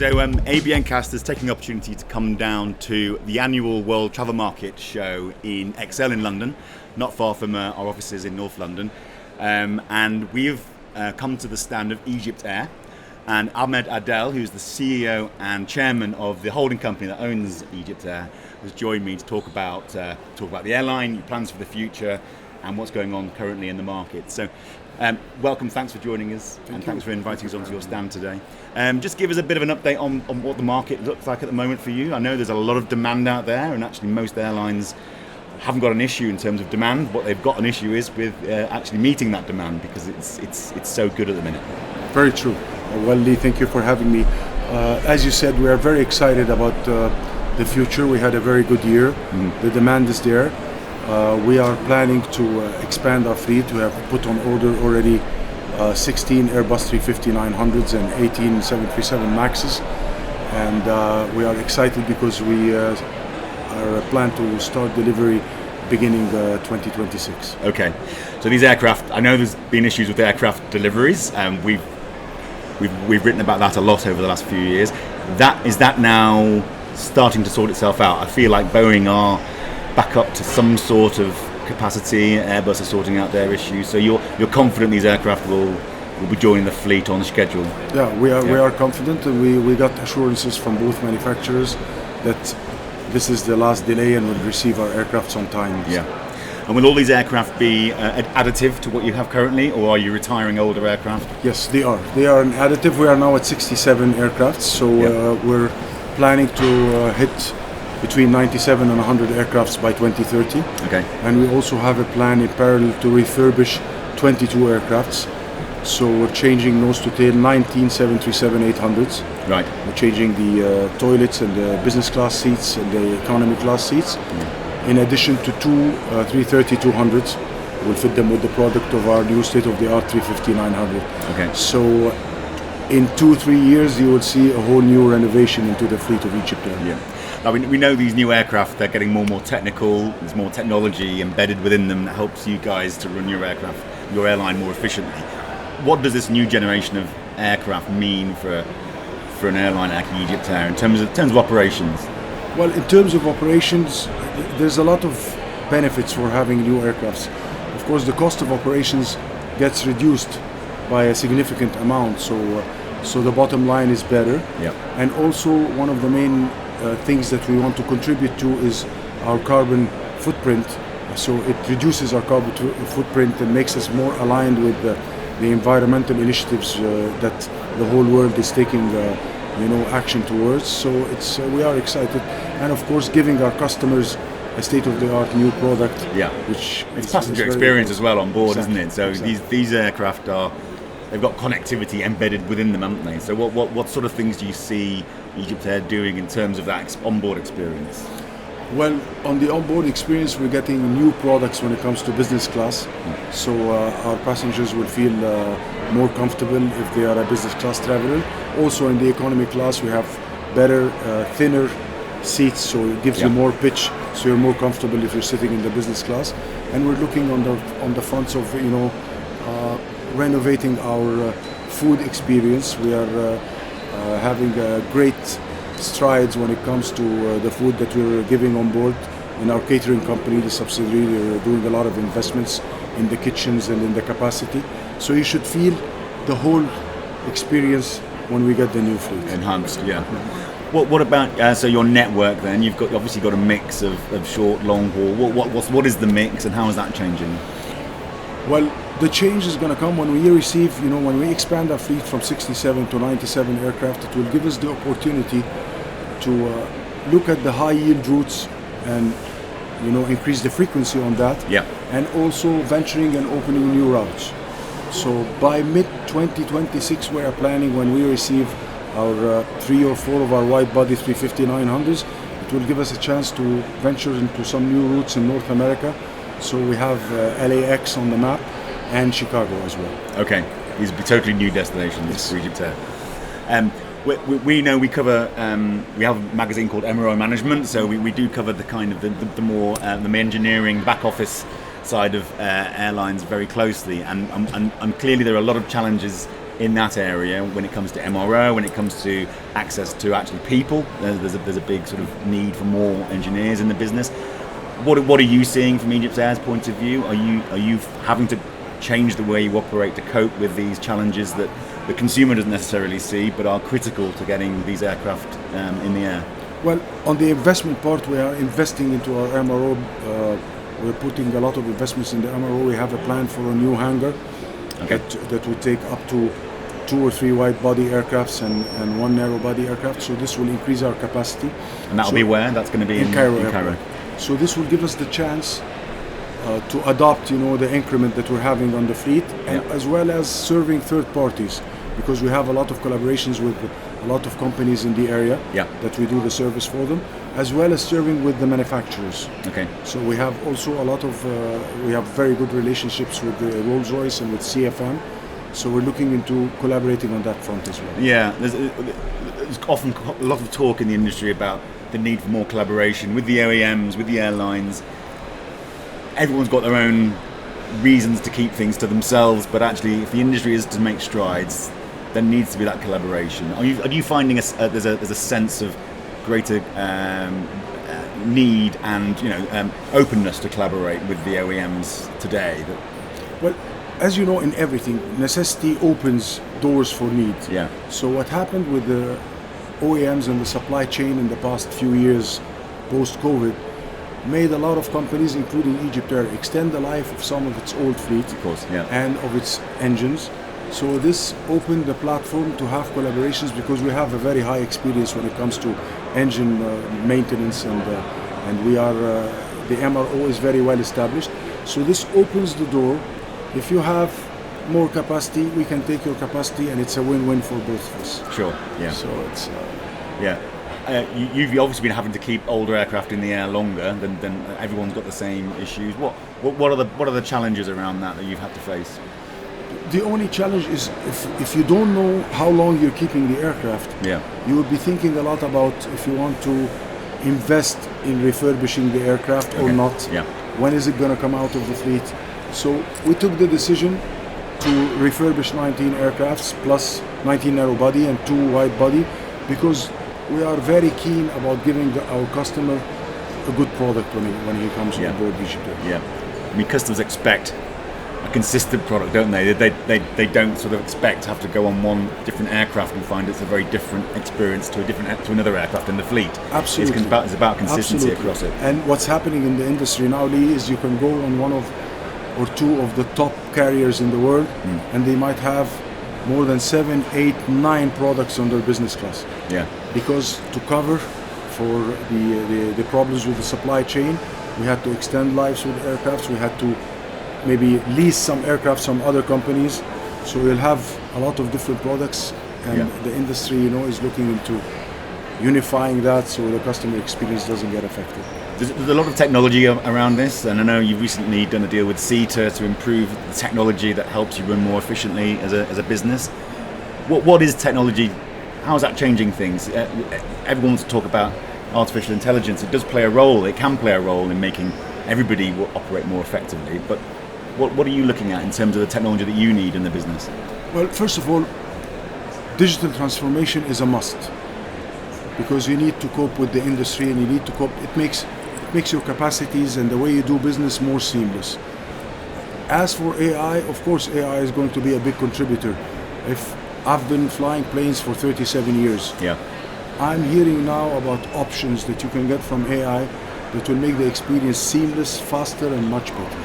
So ABNcast is taking the opportunity to come down to the annual World Travel Market show in ExCeL in London, not far from our offices in North London. And we've come to the stand of EgyptAir. And Ahmed Adel, who's the CEO and chairman of the holding company that owns EgyptAir, has joined me to talk about the airline, plans for the future, and what's going on currently in the market. So welcome, thanks for joining us, and thanks for inviting us onto your stand today. Just give us a bit of an update on what the market looks like at the moment for you. I know there's a lot of demand out there, and actually most airlines haven't got an issue in terms of demand. What they've got an issue is with actually meeting that demand, because it's so good at the minute. Very true. Well, Lee, thank you for having me. As you said, we are very excited about the future. We had a very good year. The demand is there. We are planning to expand our fleet. We have put on order already 16 Airbus 350-900s and 18 737 MAXs. And we are excited because we are planned to start delivery beginning 2026. Okay, so these aircraft, I know there's been issues with aircraft deliveries, and we've written about that a lot over the last few years. Is that now starting to sort itself out? I feel like Boeing are back up to some sort of capacity. Airbus are sorting out their issues. So you're confident these aircraft will be joining the fleet on schedule? Yeah, we are confident. We got assurances from both manufacturers that this is the last delay and we'll receive our aircrafts on time. Yeah. And will all these aircraft be additive to what you have currently, or are you retiring older aircraft? Yes, they are. They are an additive. We are now at 67 aircraft, so we're planning to hit between 97 and 100 aircrafts by 2030. Okay. And we also have a plan in parallel to refurbish 22 aircrafts. So we're changing nose to tail 19 737-800s. Right. We're changing the toilets and the business class seats and the economy class seats. In addition to two 330-200s, we'll fit them with the product of our new state-of-the-art 350-900. Okay. So in 2-3 years, you will see a whole new renovation into the fleet of EgyptAir. Yeah. Now, we know these new aircraft, they're getting more and more technical. There's more technology embedded within them that helps you guys to run your airline more efficiently. What does this new generation of aircraft mean for an airline like EgyptAir in terms of operations? Well, in terms of operations, there's a lot of benefits for having new aircrafts. Of course, the cost of operations gets reduced by a significant amount, so the bottom line is better. Yeah. And also, one of the main things that we want to contribute to is our carbon footprint. So it reduces our carbon footprint and makes us more aligned with the environmental initiatives that the whole world is taking action towards. So we are excited, and of course giving our customers a state-of-the-art new product. Yeah, which it's passenger experience as well on board, exactly, isn't it? So exactly. these aircraft they've got connectivity embedded within them, haven't they? So what sort of things do you see EgyptAir doing in terms of that onboard experience? Well, on the onboard experience, we're getting new products when it comes to business class. So our passengers will feel more comfortable if they are a business class traveler. Also in the economy class, we have better, thinner seats, so it gives you more pitch, so you're more comfortable if you're sitting in the business class. And we're looking on the fronts of renovating our food experience. We are having great strides when it comes to the food that we're giving on board. In our catering company, the subsidiary, we're doing a lot of investments in the kitchens and in the capacity. So you should feel the whole experience when we get the new fleet. Enhanced, yeah. What about so your network then? You've obviously got a mix of short, long haul. What is the mix, and how is that changing? Well, the change is going to come when we receive, when we expand our fleet from 67 to 97 aircraft. It will give us the opportunity to look at the high yield routes and increase the frequency on that. Yeah. And also venturing and opening new routes. So by mid 2026, we are planning, when we receive our 3 or 4 of our wide body 350-900s, it will give us a chance to venture into some new routes in North America. So we have LAX on the map and Chicago as well. Okay, these will be totally new destinations for EgyptAir. We know we cover. We have a magazine called MRO Management, so we do cover the kind of the more the engineering back office side of airlines very closely, and clearly there are a lot of challenges in that area when it comes to MRO, when it comes to access to actually people. There's a big sort of need for more engineers in the business. What are you seeing from EgyptAir's point of view? Are you having to change the way you operate to cope with these challenges that the consumer doesn't necessarily see, but are critical to getting these aircraft in the air? Well, on the investment part, we are investing into our MRO. We're putting a lot of investments in the MRO. We have a plan for a new hangar that would take up to 2 or 3 wide-body aircrafts and 1 narrow-body aircraft. So this will increase our capacity. And that'll be where? That's going to be in Cairo. So this will give us the chance to adopt, the increment that we're having on the fleet, and as well as serving third parties, because we have a lot of collaborations with a lot of companies in the area that we do the service for them, as well as serving with the manufacturers. Okay. So we have also a lot of we have very good relationships with Rolls-Royce and with CFM. So we're looking into collaborating on that front as well. Yeah, there's often a lot of talk in the industry about the need for more collaboration with the OEMs, with the airlines. Everyone's got their own reasons to keep things to themselves, but actually, if the industry is to make strides, there needs to be that collaboration. Are you finding there's a sense of greater need and openness to collaborate with the OEMs today? Well, as you know, in everything, necessity opens doors for need. Yeah. So what happened with the OEMs and the supply chain in the past few years, post-COVID, made a lot of companies, including EgyptAir, extend the life of some of its old fleet, of course, and of its engines. So this opened the platform to have collaborations, because we have a very high experience when it comes to engine maintenance, and we are the MRO is very well established. So this opens the door. If you have more capacity, we can take your capacity, and it's a win-win for both of us. Sure. Yeah. So it's you've obviously been having to keep older aircraft in the air longer than everyone's got the same issues. What are the challenges around that you've had to face? The only challenge is if you don't know how long you're keeping the aircraft, you will be thinking a lot about if you want to invest in refurbishing the aircraft or not. Yeah. When is it going to come out of the fleet? So we took the decision to refurbish 19 aircrafts plus 19 narrow body and 2 wide body, because we are very keen about giving our customer a good product when he comes on board EgyptAir. Yeah, I mean, customers expect a consistent product, don't they? They don't sort of expect to have to go on one different aircraft and find it's a very different experience to another aircraft in the fleet. Absolutely. It's about consistency across it. And what's happening in the industry now, Lee, is you can go on one or 2 of the top carriers in the world, and they might have more than 7, 8, 9 products on their business class. Yeah. Because to cover for the problems with the supply chain, we had to extend lives with aircrafts. We had to maybe lease some aircraft from other companies. So we'll have a lot of different products, and the industry, is looking into unifying that so the customer experience doesn't get affected. There's a lot of technology around this, and I know you've recently done a deal with CETA to improve the technology that helps you run more efficiently as a business. What is technology? How is that changing things? Everyone wants to talk about artificial intelligence. It does play a role. It can play a role in making everybody operate more effectively. But what are you looking at in terms of the technology that you need in the business? Well, first of all, digital transformation is a must, because you need to cope with the industry, and you need to cope. It makes your capacities and the way you do business more seamless. As for AI, of course, AI is going to be a big contributor. If I've been flying planes for 37 years, I'm hearing now about options that you can get from AI that will make the experience seamless, faster, and much better.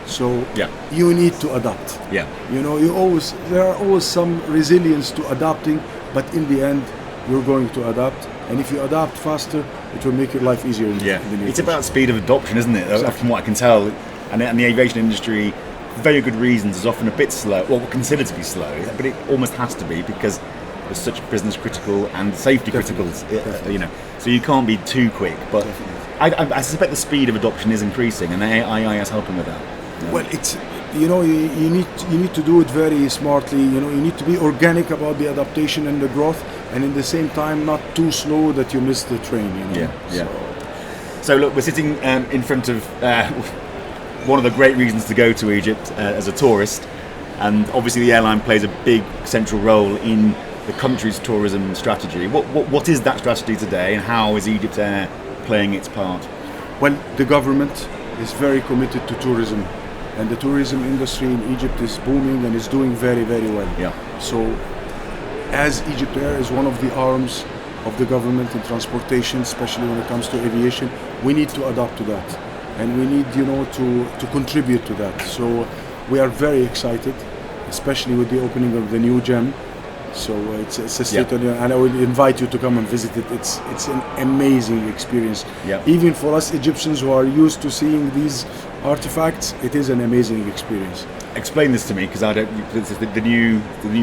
So you need to adapt. Yeah. There are always some resilience to adapting, but in the end, you're going to adapt. And if you adapt faster, it will make your life easier. In the near It's future. about speed of adoption, isn't it? Exactly. From what I can tell, and the aviation industry, for very good reasons, is often a bit slow. Well, considered to be slow, but it almost has to be, because there's such business critical and safety critical. So you can't be too quick. But I suspect the speed of adoption is increasing, and AI is helping with that. Well, it's you need to do it very smartly. You need to be organic about the adaptation and the growth, and in the same time not too slow that you miss the train. So look, we're sitting in front of one of the great reasons to go to Egypt as a tourist. and obviously the airline plays a big central role in the country's tourism strategy. What is that strategy today, and how is EgyptAir playing its part? Well, the government is very committed to tourism, and the tourism industry in Egypt is booming and is doing very, very well. Yeah. So, as EgyptAir is one of the arms of the government in transportation, especially when it comes to aviation, we need to adapt to that, and we need, to contribute to that. So, we are very excited, especially with the opening of the new gem. So it's a state of the art, and I would invite you to come and visit it. It's an amazing experience. Yeah. Even for us Egyptians who are used to seeing these artifacts, it is an amazing experience. Explain this to me, because I don't. This is the new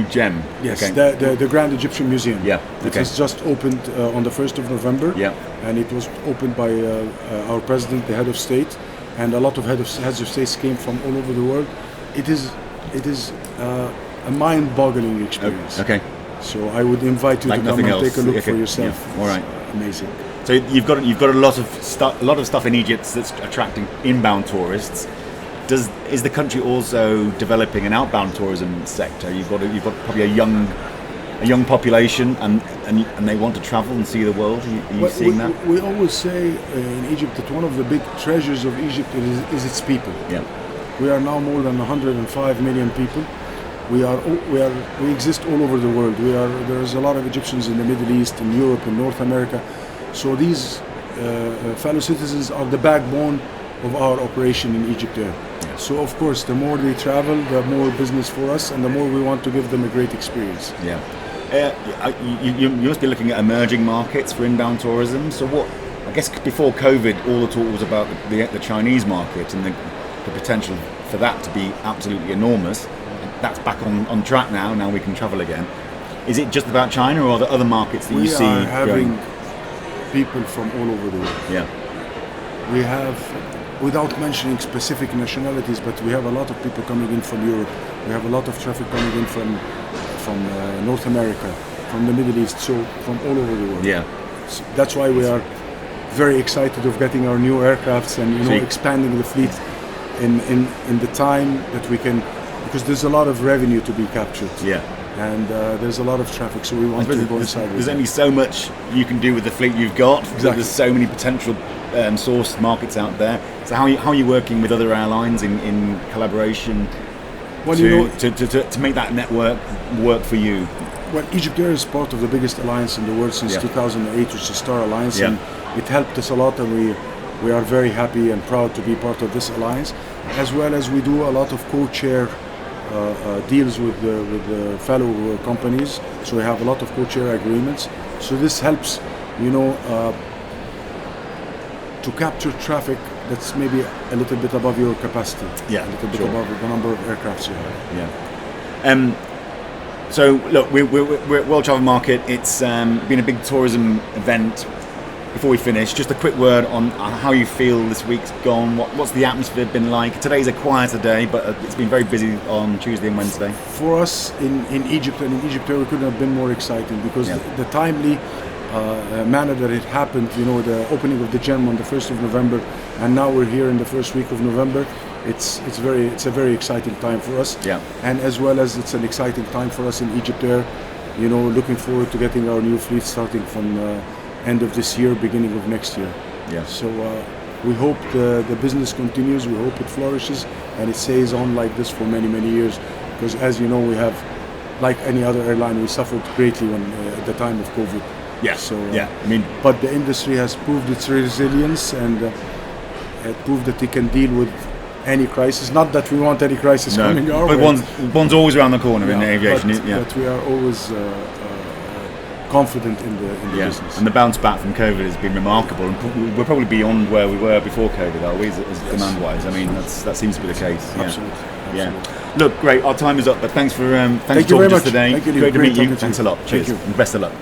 gem. Yes, Okay. the Grand Egyptian Museum. Yeah. It Okay. was just opened on the 1st of November. Yeah. And it was opened by our president, the head of state, and a lot of heads of states came from all over the world. It is a mind-boggling experience. Okay. So I would invite you Like to come nothing and else. take a look Okay. for yourself. Yeah. All right. It's amazing. So you've got a lot of stuff in Egypt that's attracting inbound tourists. Is the country also developing an outbound tourism sector? You've got probably a young population, and they want to travel and see the world. Are you seeing that? We always say in Egypt that one of the big treasures of Egypt is its people. Yeah. We are now more than 105 million people. We exist all over the world. There's a lot of Egyptians in the Middle East, in Europe, in North America. So these fellow citizens are the backbone of our operation in EgyptAir. Yeah. So of course, the more they travel, the more business for us, and the more we want to give them a great experience. Yeah. You must be looking at emerging markets for inbound tourism. So I guess before COVID, all the talk was about the Chinese market and the potential for that to be absolutely enormous. That's back on track now. Now we can travel again. Is it just about China, or are there other markets that you see? We are having people from all over the world. Yeah. We have, without mentioning specific nationalities, but we have a lot of people coming in from Europe. We have a lot of traffic coming in from North America, from the Middle East, so from all over the world. Yeah. So that's why we are very excited of getting our new aircrafts and expanding the fleet in the time that we can, because there's a lot of revenue to be captured. Yeah. And there's a lot of traffic, so we want to go inside. There's only so much you can do with the fleet you've got. Exactly. There's so many potential source markets out there. So how are you working with other airlines in collaboration to make that network work for you? Well, EgyptAir is part of the biggest alliance in the world since 2008, which is the Star Alliance, and it helped us a lot, and we are very happy and proud to be part of this alliance, as well as we do a lot of co-chair deals with the fellow companies. So we have a lot of co-chair agreements. So this helps, to capture traffic that's maybe a little bit above your capacity. Yeah, a little bit above the number of aircrafts you have. Yeah. So look, we're at World Travel Market. It's been a big tourism event. Before we finish, just a quick word on how you feel this week's gone. What's the atmosphere been like? Today's a quieter day, but it's been very busy on Tuesday and Wednesday. For us in Egypt and in EgyptAir, we couldn't have been more exciting, because the timely manner that it happened, the opening of the gem on the 1st of November, and now we're here in the first week of November. It's a very exciting time for us. Yeah. And as well as it's an exciting time for us in EgyptAir, looking forward to getting our new fleet starting from end of this year, beginning of next year. Yeah. So we hope the business continues, we hope it flourishes, and it stays on like this for many, many years, because as you know, we have, like any other airline, we suffered greatly at the time of COVID. Yeah. So but the industry has proved its resilience, and it proved that it can deal with any crisis. Not that we want any crisis coming our way. But one's always around the corner in aviation. But we are always confident in the business. And the bounce back from COVID has been remarkable, and we're probably beyond where we were before COVID, are we, as demand-wise? I mean, that seems to be the case. Absolutely. Yeah. Look, great. Our time is up, but thanks for Thank you talking very to us much. today. Thank you, Great to meet you. talking to Thanks a lot. Cheers. Thank you. And best of luck.